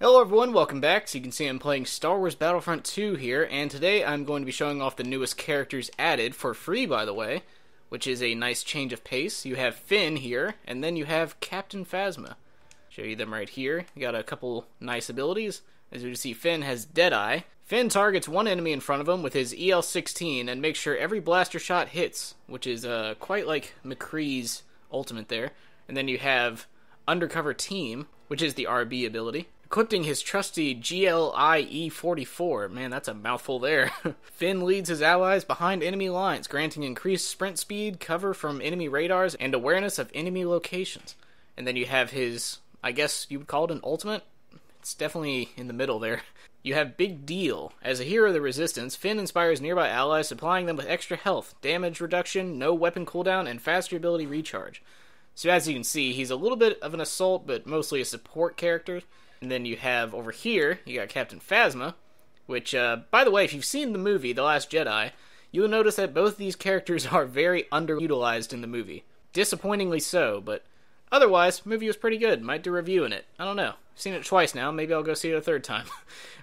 Hello everyone, welcome back. So you can see I'm playing Star Wars Battlefront 2 here, and today I'm going to be showing off the newest characters added, for free by the way, which is a nice change of pace. You have Finn here, and then you have Captain Phasma. Show you them right here. You got a couple nice abilities. As you can see, Finn has Deadeye. Finn targets one enemy in front of him with his EL-16 and makes sure every blaster shot hits, which is quite like McCree's ultimate there. And then you have Undercover Team, which is the RB ability. Equipping his trusty GLIE-44. Man, that's a mouthful there. Finn leads his allies behind enemy lines, granting increased sprint speed, cover from enemy radars, and awareness of enemy locations. And then you have his, I guess you would call it an ultimate? It's definitely in the middle there. You have Big Deal. As a hero of the Resistance, Finn inspires nearby allies, supplying them with extra health, damage reduction, no weapon cooldown, and faster ability recharge. So as you can see, he's a little bit of an assault, but mostly a support character. And then you have, over here, you got Captain Phasma, which, by the way, if you've seen the movie, The Last Jedi, you'll notice that both these characters are very underutilized in the movie. Disappointingly so, but otherwise, the movie was pretty good. Might do a review in it. I don't know. I've seen it twice now. Maybe I'll go see it a third time.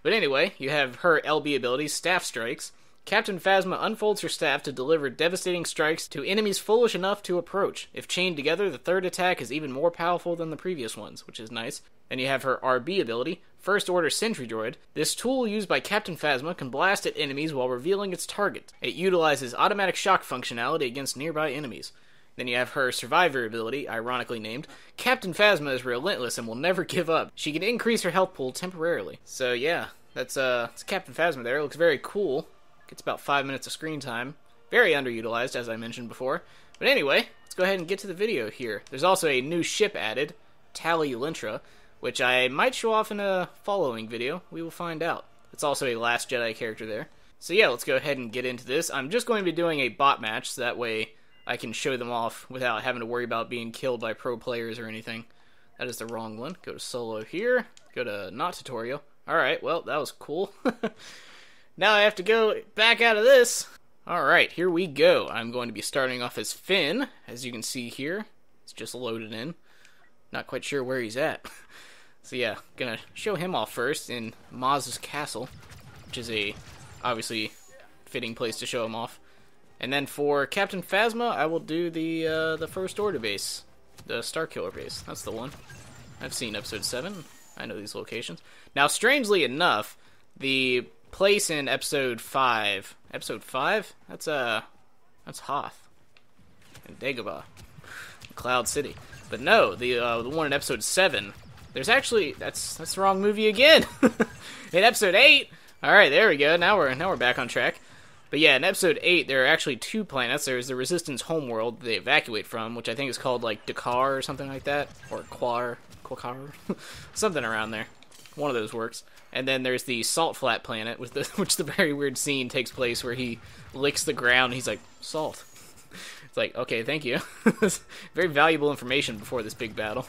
But anyway, you have her LB ability, Staff Strikes. Captain Phasma unfolds her staff to deliver devastating strikes to enemies foolish enough to approach. If chained together, the third attack is even more powerful than the previous ones, which is nice. And you have her RB ability, First Order Sentry Droid. This tool used by Captain Phasma can blast at enemies while revealing its target. It utilizes automatic shock functionality against nearby enemies. Then you have her Survivor ability, ironically named. Captain Phasma is relentless and will never give up. She can increase her health pool temporarily. So yeah, that's Captain Phasma there. It looks very cool. Gets about 5 minutes of screen time. Very underutilized, as I mentioned before. But anyway, let's go ahead and get to the video here. There's also a new ship added, Tali Lintra, which I might show off in a following video. We will find out. It's also a Last Jedi character there. So yeah, let's go ahead and get into this. I'm just going to be doing a bot match, so that way I can show them off without having to worry about being killed by pro players or anything. That is the wrong one. Go to solo here. Go to not tutorial. Alright, well, that was cool. Now I have to go back out of this. Alright, here we go. I'm going to be starting off as Finn, as you can see here. It's just loaded in. Not quite sure where he's at. So yeah, gonna show him off first in Maz's castle, which is a obviously fitting place to show him off. And then for Captain Phasma, I will do the First Order base, the Starkiller base. That's the one. I've seen Episode 7. I know these locations. Now, strangely enough, the place in Episode 5. Episode 5? That's Hoth and Dagobah, Cloud City. But no, the one in Episode 7. There's actually that's the wrong movie again. In Episode 8. All right, there we go. Now we're back on track. But yeah, in Episode 8, there are actually two planets. There's the Resistance homeworld they evacuate from, which I think is called like Dakar or something like that, or Quakar, something around there. One of those works. And then there's the Salt Flat planet, which the very weird scene takes place where he licks the ground and he's like, salt. It's like, okay, thank you. Very valuable information before this big battle.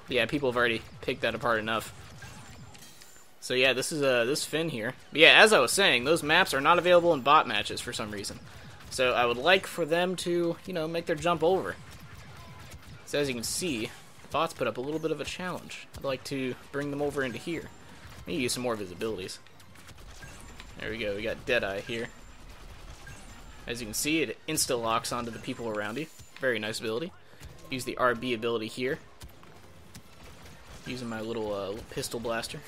Yeah, people have already picked that apart enough. So yeah, this is this Finn here. But yeah, as I was saying, those maps are not available in bot matches for some reason. So I would like for them to, make their jump over. So as you can see, bots put up a little bit of a challenge. I'd like to bring them over into here. Let me use some more visibilities. There we go, we got Deadeye here. As you can see, it insta-locks onto the people around you. Very nice ability. Use the RB ability here. Using my little pistol blaster.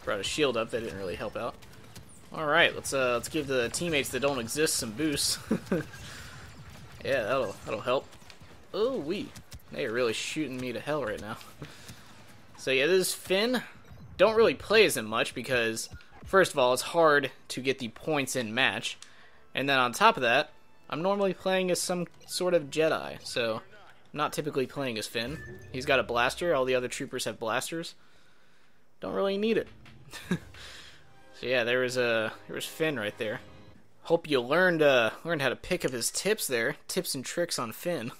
Brought a shield up, that didn't really help out. Alright, let's give the teammates that don't exist some boosts. Yeah, that'll help. Oh wee. They are really shooting me to hell right now. So yeah, this is Finn. Don't really play as him much because, first of all, it's hard to get the points in match. And then on top of that, I'm normally playing as some sort of Jedi, so I'm not typically playing as Finn. He's got a blaster, all the other troopers have blasters. Don't really need it. So yeah, there was Finn right there. Hope you learned how to pick up his tips there. Tips and tricks on Finn.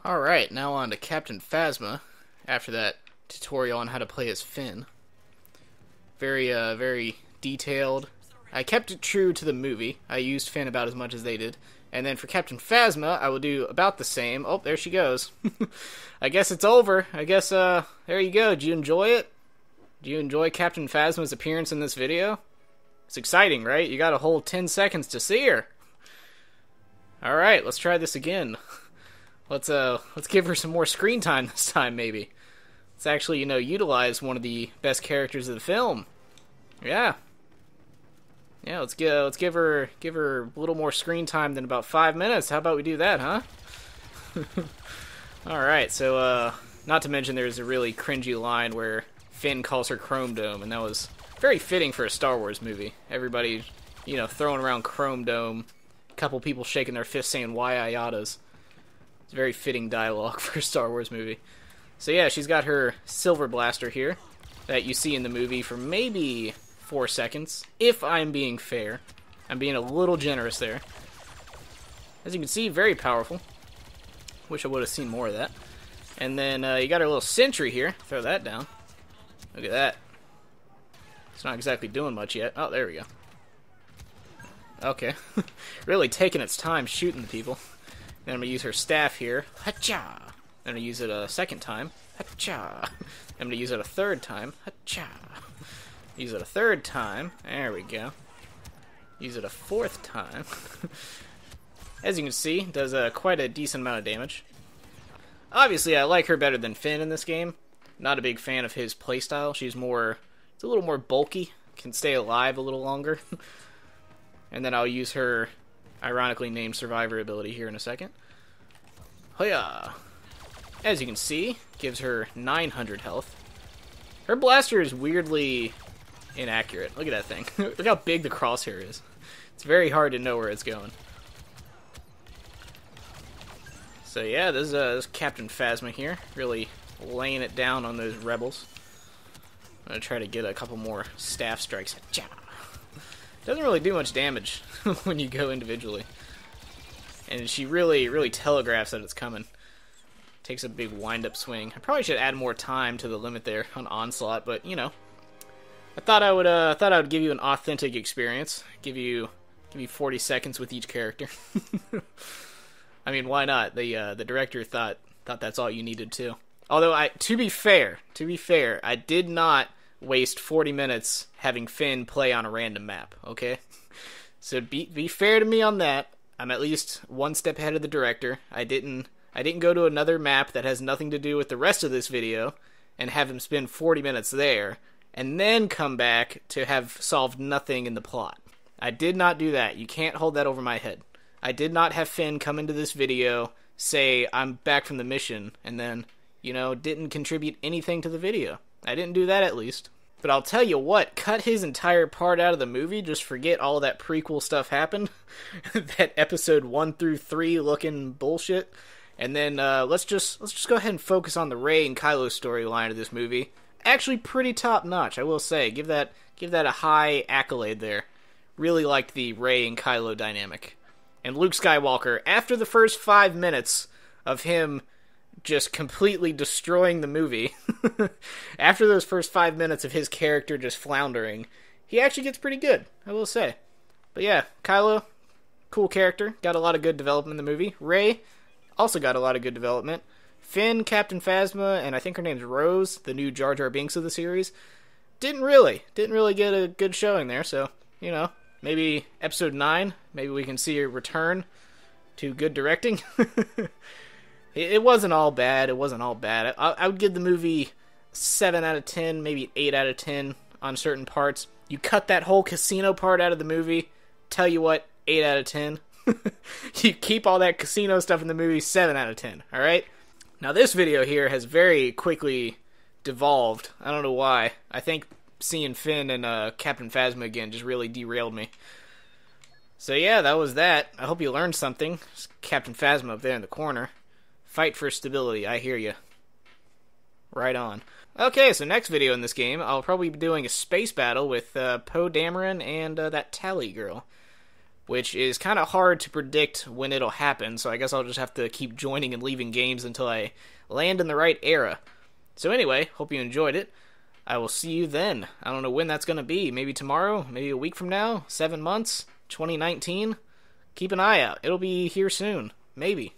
Alright, now on to Captain Phasma. After that tutorial on how to play as Finn. Very detailed. I kept it true to the movie. I used Finn about as much as they did. And then for Captain Phasma, I will do about the same. Oh, there she goes. I guess it's over. I guess, there you go. Did you enjoy it? Do you enjoy Captain Phasma's appearance in this video? It's exciting, right? You got a whole 10 seconds to see her. Alright, let's try this again. Let's give her some more screen time this time, maybe. Let's actually, utilize one of the best characters of the film. Yeah. Yeah, let's give her a little more screen time than about 5 minutes. How about we do that, huh? Alright, so, not to mention there's a really cringy line where Finn calls her Chrome Dome, and that was very fitting for a Star Wars movie. Everybody, throwing around Chrome Dome, a couple people shaking their fists saying, "Why I oughtas." It's very fitting dialogue for a Star Wars movie. So yeah, she's got her silver blaster here that you see in the movie for maybe 4 seconds, if I'm being fair. I'm being a little generous there. As you can see, very powerful. Wish I would have seen more of that. And then you got her little sentry here. Throw that down. Look at that. It's not exactly doing much yet. Oh, there we go. Okay. Really taking its time shooting the people. Then I'm going to use her staff here. Hacha! I'm going to use it a second time. Hacha! I'm going to use it a third time. Hacha! Use it a third time. There we go. Use it a fourth time. As you can see, does quite a decent amount of damage. Obviously, I like her better than Finn in this game. Not a big fan of his playstyle. She's it's a little more bulky. Can stay alive a little longer. And then I'll use her ironically named Survivor ability here in a second. Hoya! As you can see, gives her 900 health. Her blaster is weirdly inaccurate. Look at that thing. Look how big the crosshair is. It's very hard to know where it's going. So yeah, this is Captain Phasma here, really laying it down on those rebels. I'm gonna try to get a couple more staff strikes. Doesn't really do much damage when you go individually. And she really telegraphs that it's coming. Takes a big wind-up swing. I probably should add more time to the limit there on Onslaught, but I thought I would give you an authentic experience. Give you 40 seconds with each character. I mean, why not? The director thought that's all you needed too. Although to be fair, I did not waste 40 minutes having Finn play on a random map, okay? So be fair to me on that. I'm at least one step ahead of the director. I didn't go to another map that has nothing to do with the rest of this video and have him spend 40 minutes there and then come back to have solved nothing in the plot. I did not do that. You can't hold that over my head. I did not have Finn come into this video, say, "I'm back from the mission," and then, didn't contribute anything to the video. I didn't do that, at least. But I'll tell you what, cut his entire part out of the movie, just forget all that prequel stuff happened. That episode 1 through 3 looking bullshit. And then let's just go ahead and focus on the Rey and Kylo storyline of this movie. Actually pretty top notch, I will say. Give that a high accolade there. Really liked the Rey and Kylo dynamic. And Luke Skywalker, after the first 5 minutes of him just completely destroying the movie, after those first 5 minutes of his character just floundering, he actually gets pretty good, I will say. But yeah, Kylo, cool character, got a lot of good development in the movie. Rey, also got a lot of good development. Finn, Captain Phasma, and I think her name's Rose, the new Jar Jar Binks of the series, didn't really get a good showing there, so, maybe episode 9, maybe we can see a return to good directing. It wasn't all bad. I would give the movie 7 out of 10, maybe 8 out of 10 on certain parts. You cut that whole casino part out of the movie, tell you what, 8 out of 10. You keep all that casino stuff in the movie, 7 out of 10, alright? Now this video here has very quickly devolved. I don't know why. I think seeing Finn and Captain Phasma again just really derailed me. So yeah, that was that. I hope you learned something. There's Captain Phasma up there in the corner. Fight for stability, I hear you. Right on. Okay, so next video in this game, I'll probably be doing a space battle with Poe Dameron and that Tally girl. Which is kind of hard to predict when it'll happen, so I guess I'll just have to keep joining and leaving games until I land in the right era. So anyway, hope you enjoyed it. I will see you then. I don't know when that's going to be. Maybe tomorrow? Maybe a week from now? 7 months? 2019? keep an eye out. It'll be here soon. Maybe.